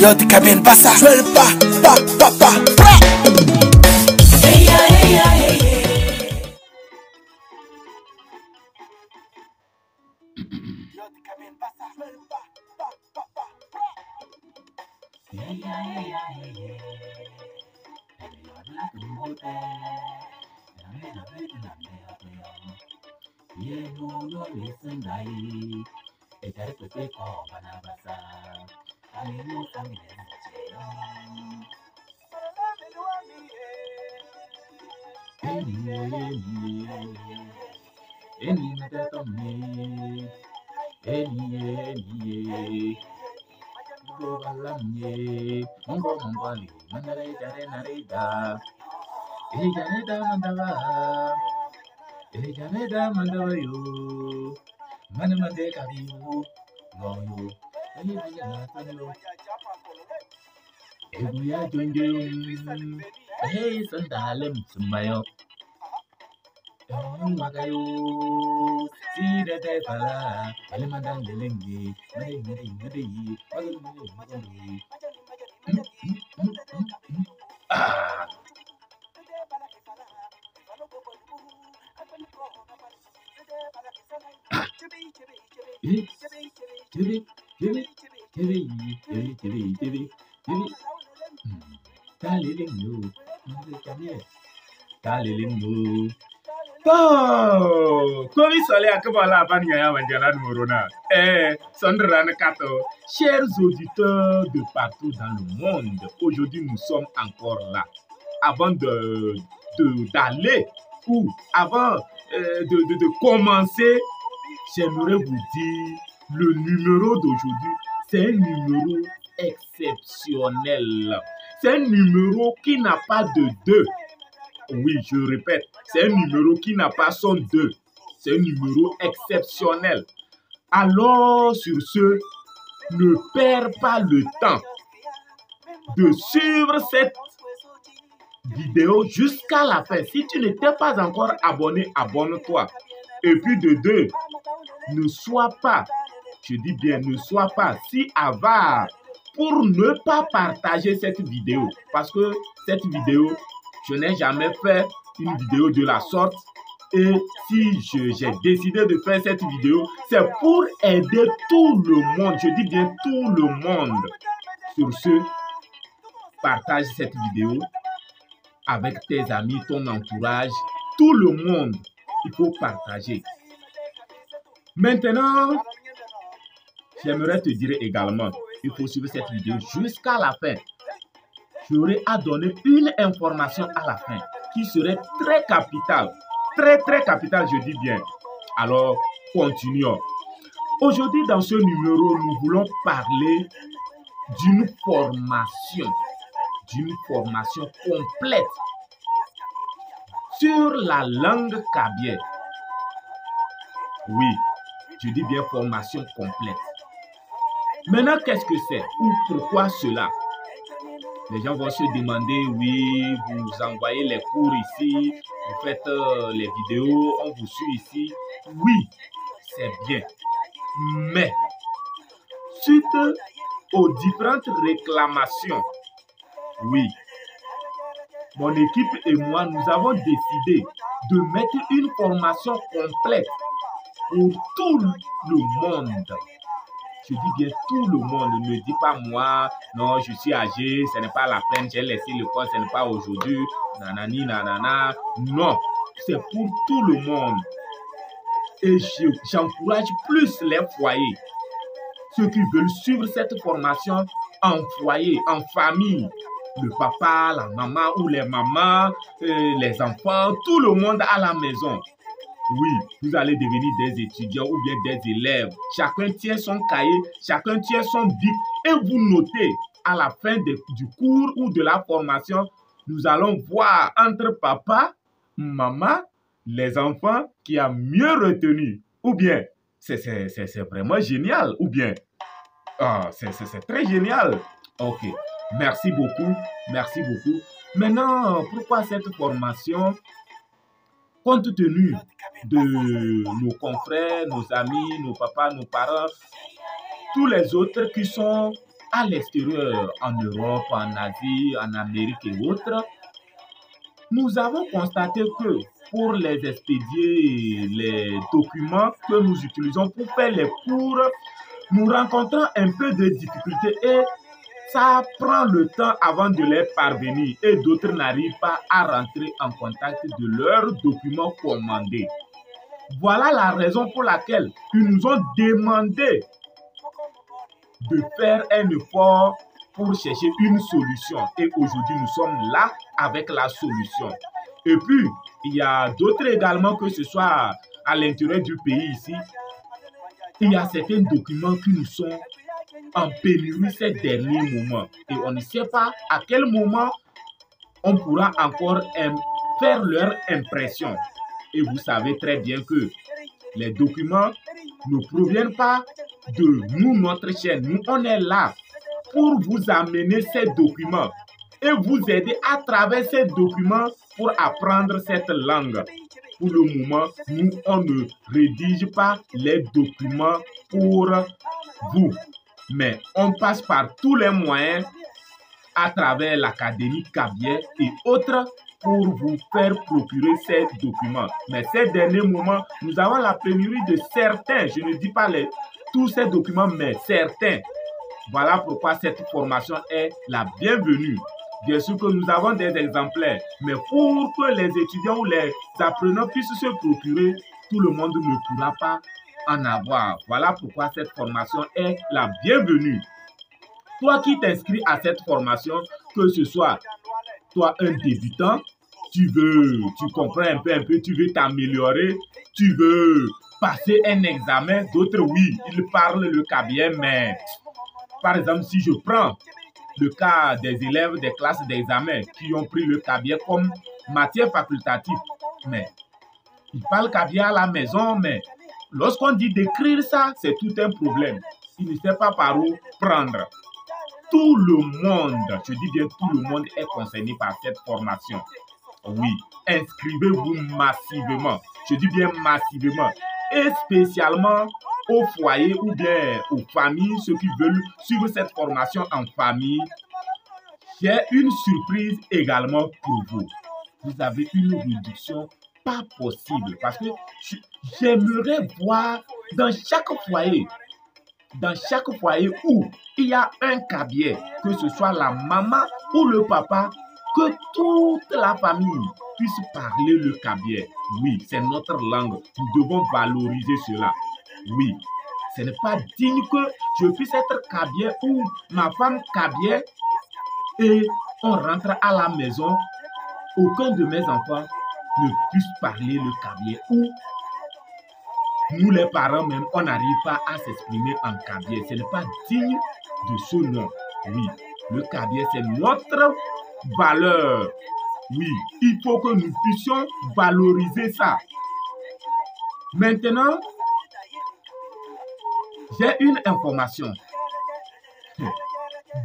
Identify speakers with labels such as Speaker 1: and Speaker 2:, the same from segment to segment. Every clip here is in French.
Speaker 1: Yo te cabine pasa, suel pa. Hey, hey. Yo te cabine pasa, suel pa.
Speaker 2: Hey, sandalem sumayo. Magayo, si de bala, elemandan delengi, madi. Ah, Komi sole akabala banya manjala morona. Sandra Nakato, chers auditeurs de partout dans le monde, aujourd'hui nous sommes encore là. Avant d'aller ou avant de commencer, j'aimerais vous dire le numéro d'aujourd'hui, c'est un numéro exceptionnel. C'est un numéro qui n'a pas de 2. Oui, je répète, c'est un numéro qui n'a pas son 2. C'est un numéro exceptionnel. Alors, sur ce, ne perds pas le temps de suivre cette vidéo jusqu'à la fin. Si tu n'étais pas encore abonné, abonne-toi. Et puis de 2, ne sois pas, je dis bien, ne sois pas si avare pour ne pas partager cette vidéo. Parce que cette vidéo, je n'ai jamais fait une vidéo de la sorte. Et si j'ai décidé de faire cette vidéo, c'est pour aider tout le monde. Je dis bien tout le monde. Sur ce, partage cette vidéo avec tes amis, ton entourage, tout le monde. Il faut partager. Maintenant, j'aimerais te dire également, il faut suivre cette vidéo jusqu'à la fin. J'aurai à donner une information à la fin qui serait très capitale. Très capitale, je dis bien. Alors, continuons. Aujourd'hui, dans ce numéro, nous voulons parler d'une formation complète sur la langue kabyère. Oui, je dis bien formation complète. Maintenant, qu'est-ce que c'est ou pourquoi cela? Les gens vont se demander, oui, vous envoyez les cours ici, vous faites les vidéos, on vous suit ici. Oui, c'est bien. Mais, suite aux différentes réclamations, oui, mon équipe et moi, nous avons décidé de mettre une formation complète pour tout le monde. Je dis bien tout le monde, ne dis pas moi, non, je suis âgé, ce n'est pas la peine, j'ai laissé l'école, ce n'est pas aujourd'hui, nanani, nanana. Non, c'est pour tout le monde. Et j'encourage plus les foyers, ceux qui veulent suivre cette formation en foyer, en famille. Le papa, la maman ou les mamans, les enfants, tout le monde à la maison. Oui, vous allez devenir des étudiants ou bien des élèves. Chacun tient son cahier, chacun tient son bic et vous notez à la fin du cours ou de la formation, nous allons voir entre papa, maman, les enfants qui a mieux retenu. Ou bien, c'est vraiment génial. Ou bien, c'est très génial. Ok, merci beaucoup. Maintenant, pourquoi cette formation? Compte tenu de nos confrères, nos amis, nos papas, nos parents, tous les autres qui sont à l'extérieur, en Europe, en Asie, en Amérique et autres, nous avons constaté que pour les expédier, les documents que nous utilisons pour faire les cours, nous rencontrons un peu de difficultés et ça prend le temps avant de les parvenir et d'autres n'arrivent pas à rentrer en contact de leurs documents commandés. Voilà la raison pour laquelle ils nous ont demandé de faire un effort pour chercher une solution. Et aujourd'hui, nous sommes là avec la solution. Et puis, il y a d'autres également, que ce soit à l'intérieur du pays ici, il y a certains documents qui nous sont en pénurie ces derniers moments. Et on ne sait pas à quel moment on pourra encore faire leur impression. Et vous savez très bien que les documents ne proviennent pas de nous, notre chaîne. Nous, on est là pour vous amener ces documents et vous aider à travers ces documents pour apprendre cette langue. Pour le moment, nous, on ne rédige pas les documents pour vous, mais on passe par tous les moyens à travers l'Académie Kabié et autres pour vous faire procurer ces documents. Mais ces derniers moments, nous avons la pénurie de certains, je ne dis pas tous ces documents, mais certains. Voilà pourquoi cette formation est la bienvenue. Bien sûr que nous avons des exemplaires, mais pour que les étudiants ou les apprenants puissent se procurer, tout le monde ne pourra pas en avoir. Voilà pourquoi cette formation est la bienvenue. Toi qui t'inscris à cette formation, que ce soit toi un débutant, tu comprends un peu, tu veux t'améliorer, tu veux passer un examen, d'autres oui, ils parlent le kabien, mais par exemple, si je prends le cas des élèves des classes d'examen qui ont pris le kabien comme matière facultative, mais ils parlent kabien à la maison, mais lorsqu'on dit d'écrire ça, c'est tout un problème. Ils ne savent pas par où prendre. Tout le monde, je dis bien tout le monde est concerné par cette formation. Oui, inscrivez-vous massivement. Je dis bien massivement. Et spécialement aux foyers ou bien aux familles, ceux qui veulent suivre cette formation en famille. J'ai une surprise également pour vous. Vous avez une réduction pas possible parce que j'aimerais voir dans chaque foyer où il y a un kabien, que ce soit la maman ou le papa, que toute la famille puisse parler le kabien. Oui, c'est notre langue. Nous devons valoriser cela. Oui, ce n'est pas digne que je puisse être kabien ou ma femme kabien et on rentre à la maison, aucun de mes enfants ne puisse parler le kabien ou nous les parents même, on n'arrive pas à s'exprimer en kabien. Ce n'est pas digne de ce nom. Oui, le kabien c'est notre valeur. Oui, il faut que nous puissions valoriser ça. Maintenant, j'ai une information.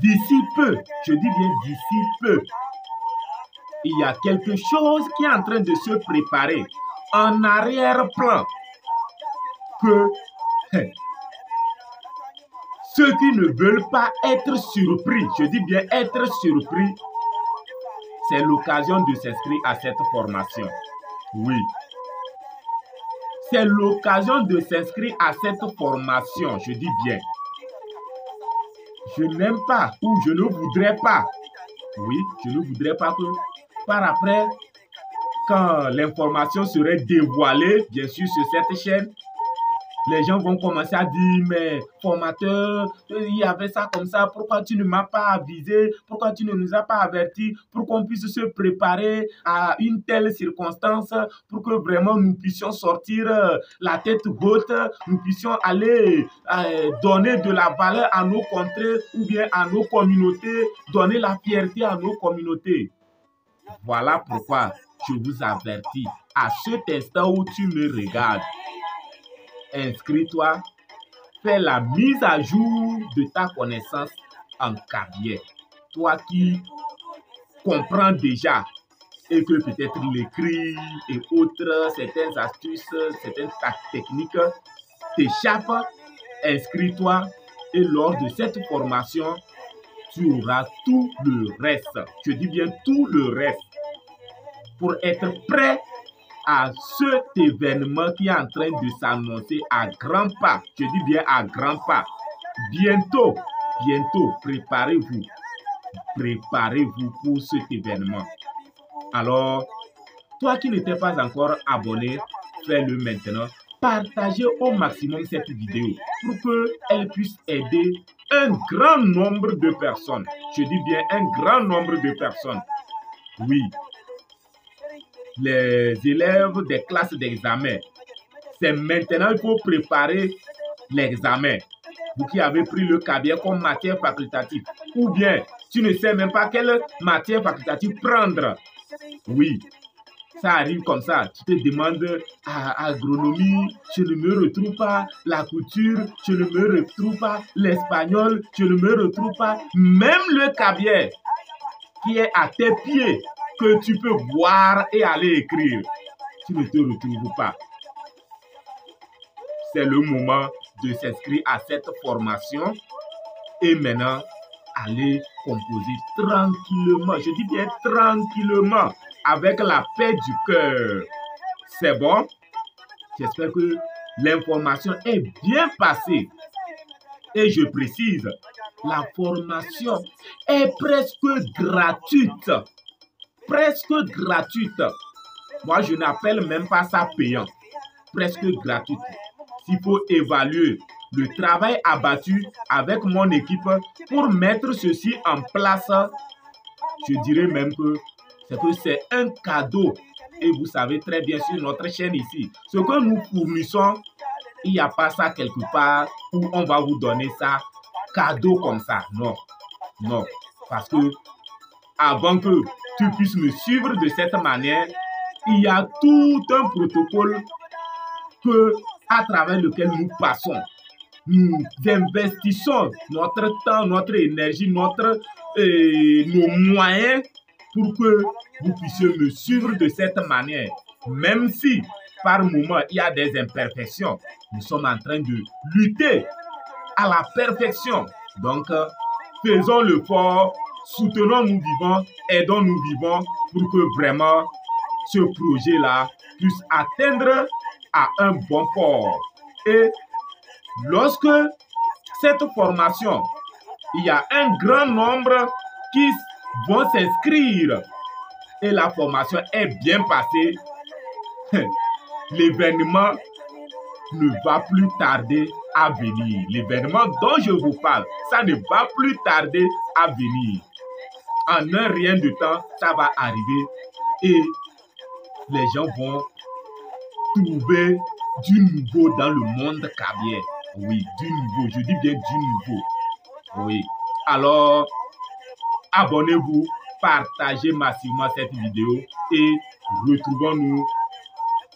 Speaker 2: D'ici peu, je dis bien d'ici peu, il y a quelque chose qui est en train de se préparer en arrière-plan que ceux qui ne veulent pas être surpris, je dis bien être surpris, c'est l'occasion de s'inscrire à cette formation. Oui. C'est l'occasion de s'inscrire à cette formation, je dis bien. Je n'aime pas ou je ne voudrais pas. Oui, je ne voudrais pas que par après, quand l'information serait dévoilée, bien sûr, sur cette chaîne, les gens vont commencer à dire, mais formateur, il y avait ça comme ça, pourquoi tu ne m'as pas avisé, pourquoi tu ne nous as pas avertis, pour qu'on puisse se préparer à une telle circonstance, pour que vraiment nous puissions sortir la tête haute, nous puissions aller donner de la valeur à nos contrées ou bien à nos communautés, donner la fierté à nos communautés. Voilà pourquoi je vous avertis, à cet instant où tu me regardes, inscris-toi, fais la mise à jour de ta connaissance en kabien. Toi qui comprends déjà et que peut-être l'écrit et autres, certaines astuces, certaines techniques t'échappent, inscris-toi et lors de cette formation, tu auras tout le reste. Je dis bien tout le reste. Pour être prêt à cet événement qui est en train de s'annoncer à grands pas. Je dis bien à grands pas. Bientôt, préparez-vous. Préparez-vous pour cet événement. Alors, toi qui n'étais pas encore abonné, fais-le maintenant. Partagez au maximum cette vidéo pour qu'elle puisse aider un grand nombre de personnes. Je dis bien un grand nombre de personnes. Oui. Les élèves des classes d'examen, c'est maintenant qu'il faut préparer l'examen. Vous qui avez pris le cabinet comme matière facultative, ou bien tu ne sais même pas quelle matière facultative prendre. Oui, ça arrive comme ça. Tu te demandes agronomie, je ne me retrouve pas. La couture, je ne me retrouve pas. L'espagnol, je ne me retrouve pas. Même le cabinet qui est à tes pieds, que tu peux boire et aller écrire, tu ne te retrouves pas. C'est le moment de s'inscrire à cette formation et maintenant aller composer tranquillement. Je dis bien tranquillement, avec la paix du cœur. C'est bon? J'espère que l'information est bien passée. Et je précise, la formation est presque gratuite. Presque gratuite. Moi, je n'appelle même pas ça payant. Presque gratuite. S'il faut évaluer le travail abattu avec mon équipe pour mettre ceci en place, je dirais même que c'est un cadeau. Et vous savez très bien sur notre chaîne ici, ce que nous fournissons, il n'y a pas ça quelque part où on va vous donner ça cadeau comme ça. Non, non. Parce que avant que tu puisses me suivre de cette manière, il y a tout un protocole à travers lequel nous passons. Nous investissons notre temps, notre énergie, nos moyens pour que vous puissiez me suivre de cette manière. Même si par moment il y a des imperfections, nous sommes en train de lutter à la perfection. Donc, faisons le fort, soutenons-nous vivants, aidons-nous vivants pour que vraiment ce projet-là puisse atteindre à un bon port. Et lorsque cette formation, il y a un grand nombre qui vont s'inscrire et la formation est bien passée, l'événement ne va plus tarder à venir. L'événement dont je vous parle, ça ne va plus tarder à venir. En un rien de temps, ça va arriver et les gens vont trouver du nouveau dans le monde cabier. Oui, du nouveau. Je dis bien du nouveau. Oui. Alors, abonnez-vous, partagez massivement cette vidéo et retrouvons-nous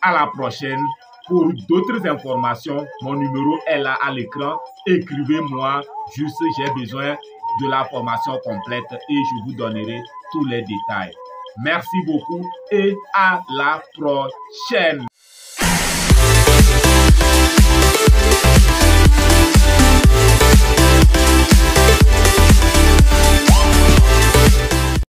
Speaker 2: à la prochaine pour d'autres informations. Mon numéro est là à l'écran. Écrivez-moi, juste j'ai besoin de la formation complète et je vous donnerai tous les détails. Merci beaucoup et à la prochaine.